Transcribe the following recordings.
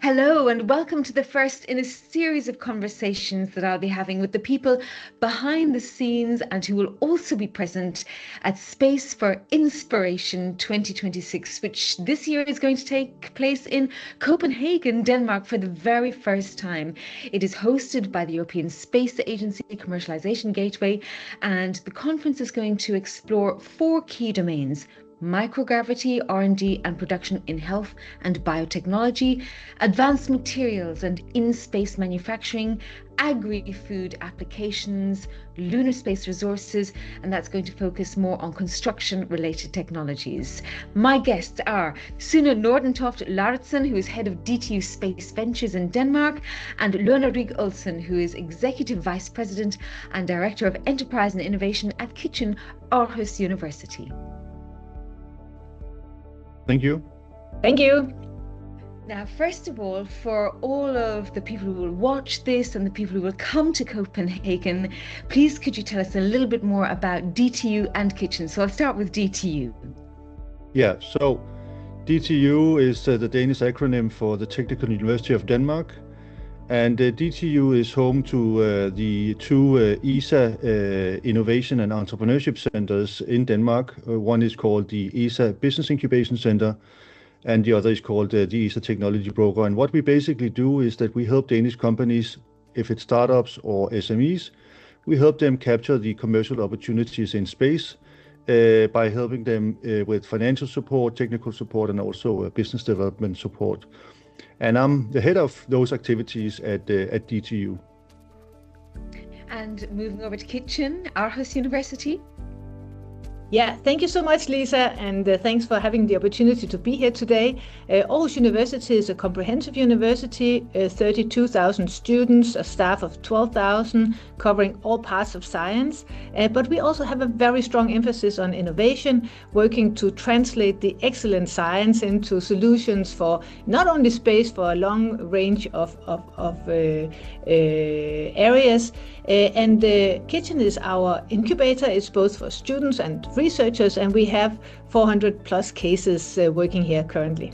Hello and welcome to the first in a series of conversations that I'll be having with the people behind the scenes and who will also be present at Space for Inspiration 2026, which this year is going to take place in Copenhagen, Denmark for the very first time. It is hosted by the European Space Agency Commercialization Gateway, and the conference is going to explore four key domains: microgravity, R&D and production in health and biotechnology, advanced materials and in-space manufacturing, agri-food applications, lunar space resources, and that's going to focus more on construction-related technologies. My guests are Sune Nordentoft Lauritsen, who is head of DTU Space Ventures in Denmark, and Lone Ryg Olsen, who is Executive Vice President and Director of Enterprise and Innovation at Kitchen, Aarhus University. Thank you. Thank you. Now, first of all, for all of the people who will watch this and the people who will come to Copenhagen, please could you tell us a little bit more about DTU and Kitchen? So I'll start with DTU. Yeah, so DTU is the Danish acronym for the Technical University of Denmark. And DTU is home to the two ESA Innovation and Entrepreneurship Centers in Denmark. One is called the ESA Business Incubation Center, and the other is called the ESA Technology Broker. And what we basically do is that we help Danish companies, if it's startups or SMEs, we help them capture the commercial opportunities in space by helping them with financial support, technical support, and also business development support. And I'm the head of those activities at DTU. And moving over to Kitchen, Aarhus University. Yeah, thank you so much, Lisa, and thanks for having the opportunity to be here today. Aarhus University is a comprehensive university, 32,000 students, a staff of 12,000, covering all parts of science. But we also have a very strong emphasis on innovation, working to translate the excellent science into solutions for not only space, for a long range of areas. And Kitchen is our incubator. It's both for students and researchers, and we have 400 plus cases working here currently.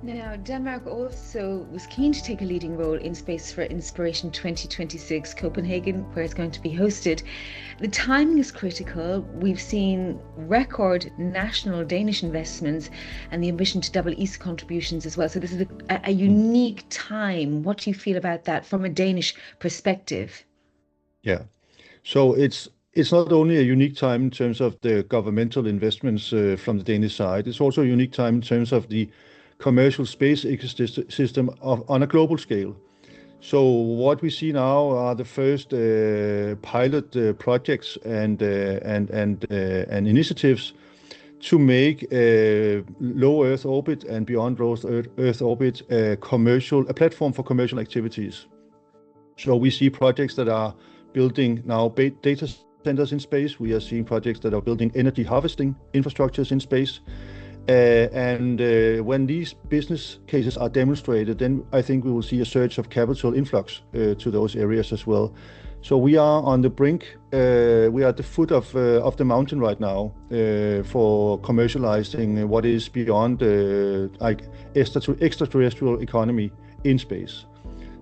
Now, Denmark also was keen to take a leading role in Space for Inspiration 2026 Copenhagen, where it's going to be hosted. The timing is critical. We've seen record national Danish investments and the ambition to double ESA contributions as well. So this is a unique time. What do you feel about that from a Danish perspective? Yeah, so it's not only a unique time in terms of the governmental investments from the Danish side, it's also a unique time in terms of the commercial space ecosystem on a global scale. So what we see now are the first pilot projects and initiatives to make low Earth orbit and beyond low Earth orbit a platform for commercial activities. So we see projects that are building now data centers in space. We are seeing projects that are building energy harvesting infrastructures in space. And when these business cases are demonstrated, then I think we will see a surge of capital influx to those areas as well. So we are on the brink. We are at the foot of the mountain right now for commercializing what is beyond extraterrestrial economy in space.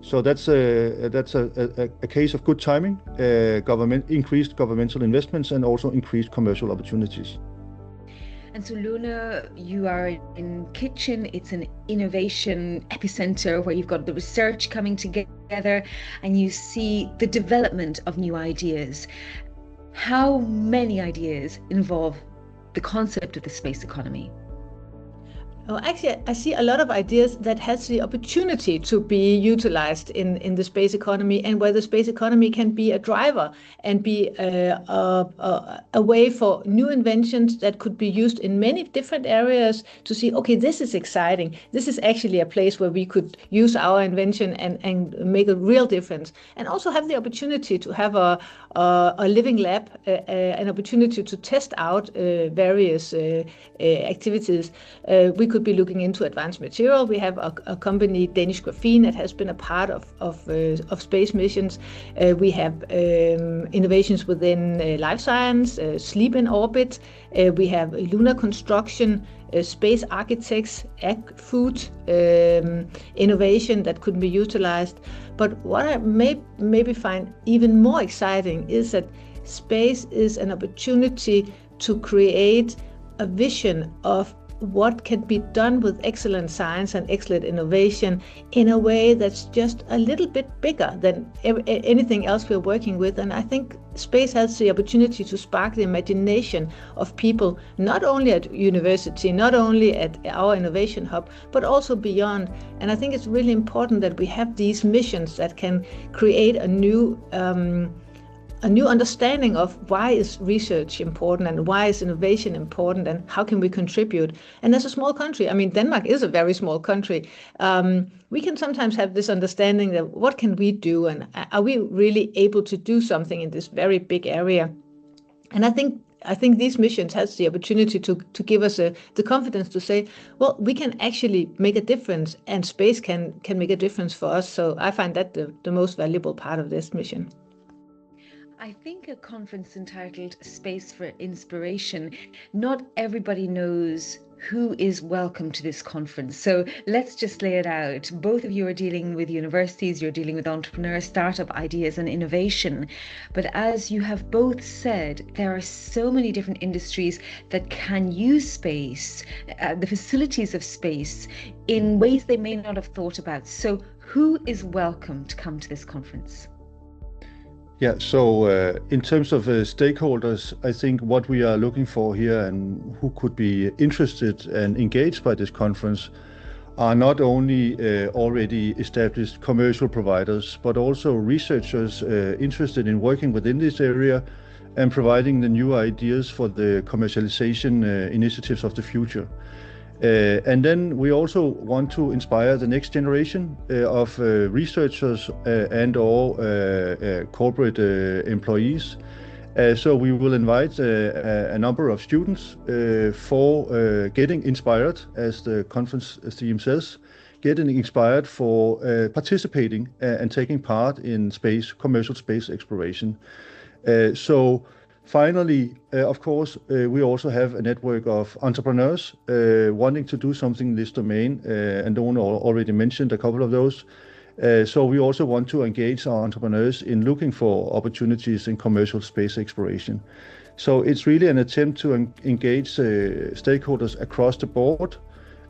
So that's a case of good timing, increased governmental investments, and also increased commercial opportunities. And so, Lone, you are in Kitchen. It's an innovation epicenter where you've got the research coming together and you see the development of new ideas. How many ideas involve the concept of the space economy? Well, actually, I see a lot of ideas that has the opportunity to be utilized in the space economy, and where the space economy can be a driver and be a way for new inventions that could be used in many different areas to see, okay, this is exciting. This is actually a place where we could use our invention and make a real difference, and also have the opportunity to have a living lab, an opportunity to test out various activities. We could could be looking into advanced material. We have a company, Danish Graphene, that has been a part of space missions. We have innovations within life science, sleep in orbit. We have lunar construction, space architects, food innovation that could be utilized. But what I maybe find even more exciting is that space is an opportunity to create a vision of what can be done with excellent science and excellent innovation in a way that's just a little bit bigger than anything else we're working with. And I think space has the opportunity to spark the imagination of people, not only at university, not only at our innovation hub, but also beyond. And I think it's really important that we have these missions that can create a new understanding of why is research important and why is innovation important and how can we contribute. And as a small country, I mean, Denmark is a very small country. We can sometimes have this understanding that what can we do and are we really able to do something in this very big area? And I think these missions has the opportunity to give us the confidence to say, well, we can actually make a difference and space can make a difference for us. So I find that the most valuable part of this mission. I think a conference entitled Space for Inspiration, not everybody knows who is welcome to this conference. So let's just lay it out. Both of you are dealing with universities, you're dealing with entrepreneurs, startup ideas and innovation. But as you have both said, there are so many different industries that can use space, the facilities of space, in ways they may not have thought about. So who is welcome to come to this conference? Yeah, so in terms of stakeholders, I think what we are looking for here and who could be interested and engaged by this conference are not only already established commercial providers, but also researchers interested in working within this area and providing the new ideas for the commercialization initiatives of the future. And then we also want to inspire the next generation of researchers and/or corporate employees. So we will invite a number of students for getting inspired, as the conference theme says, getting inspired for participating and taking part in commercial space exploration. So finally, of course, we also have a network of entrepreneurs wanting to do something in this domain, and Lone already mentioned a couple of those. So we also want to engage our entrepreneurs in looking for opportunities in commercial space exploration. So it's really an attempt to engage stakeholders across the board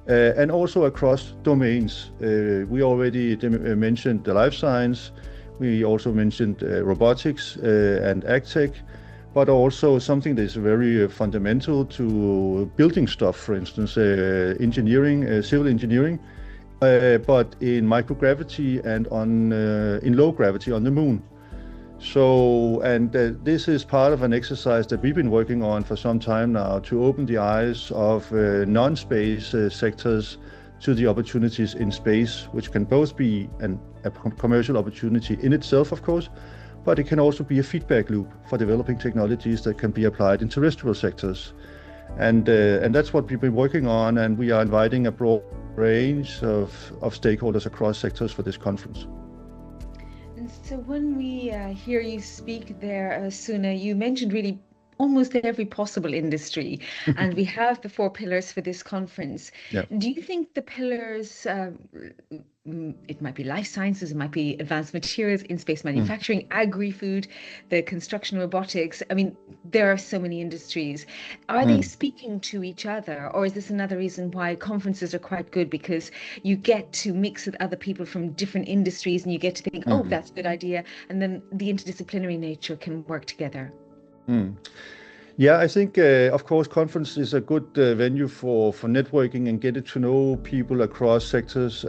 and also across domains. We already mentioned the life science. We also mentioned robotics and agtech, but also something that is very fundamental to building stuff, for instance, engineering, civil engineering, but in microgravity and in low gravity on the moon. So, and this is part of an exercise that we've been working on for some time now to open the eyes of non-space sectors to the opportunities in space, which can both be a commercial opportunity in itself, of course, but it can also be a feedback loop for developing technologies that can be applied in terrestrial sectors. And that's what we've been working on, and we are inviting a broad range of stakeholders across sectors for this conference. And so when we hear you speak there, Sune, you mentioned really almost every possible industry, and we have the 4 pillars for this conference. Yeah. Do you think the pillars, it might be life sciences, it might be advanced materials, in-space manufacturing, agri-food, the construction robotics, I mean, there are so many industries. Are they speaking to each other, or is this another reason why conferences are quite good, because you get to mix with other people from different industries and you get to think, oh, that's a good idea, and then the interdisciplinary nature can work together? Yeah, I think, of course, conference is a good venue for networking and getting to know people across sectors,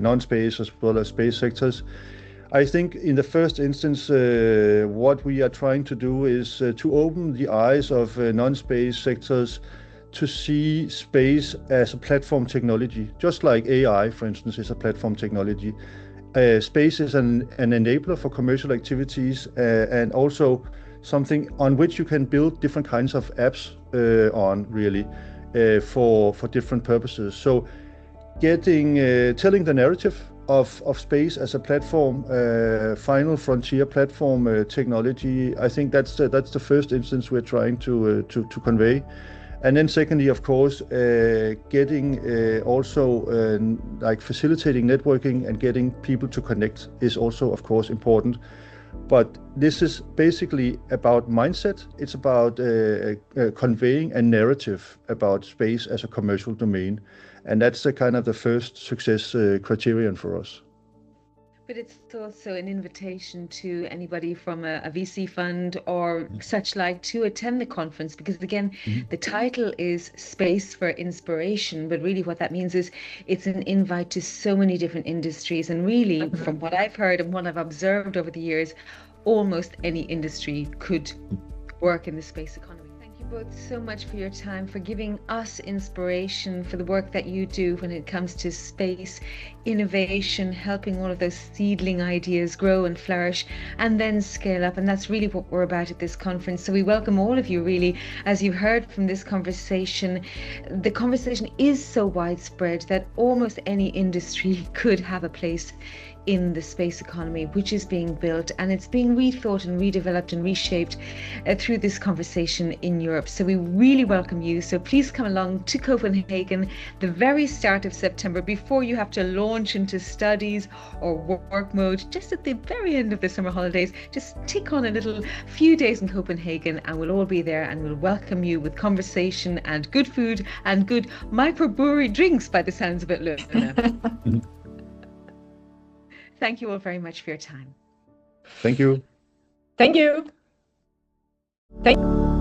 non-space as well as space sectors. I think in the first instance, what we are trying to do is to open the eyes of non-space sectors to see space as a platform technology, just like AI, for instance, is a platform technology. Space is an enabler for commercial activities and also something on which you can build different kinds of apps on, really. for different purposes. So telling the narrative of space as a platform, final frontier platform technology, I think that's the first instance we're trying to convey. And then secondly, of course, getting also like facilitating networking and getting people to connect is also, of course, important. But this is basically about mindset. It's about conveying a narrative about space as a commercial domain. And that's the kind of the first success criterion for us. But it's also an invitation to anybody from a VC fund or such like to attend the conference, because again, the title is Space for Inspiration, but really what that means is it's an invite to so many different industries. And really, from what I've heard and what I've observed over the years, almost any industry could work in the space economy. Thank you both so much for your time, for giving us inspiration for the work that you do when it comes to space innovation, helping all of those seedling ideas grow and flourish and then scale up. And that's really what we're about at this conference. So we welcome all of you, really. As you heard from this conversation, the conversation is so widespread that almost any industry could have a place in the space economy, which is being built, and it's being rethought and redeveloped and reshaped through this conversation in Europe. So we really welcome you. So please come along to Copenhagen the very start of September, before you have to launch into studies or work mode, just at the very end of the summer holidays. Just tick on a little few days in Copenhagen and we'll all be there, and we'll welcome you with conversation and good food and good microbrewery drinks, by the sounds of it, Lone. Thank you all very much for your time. Thank you. Thank you. Thank you.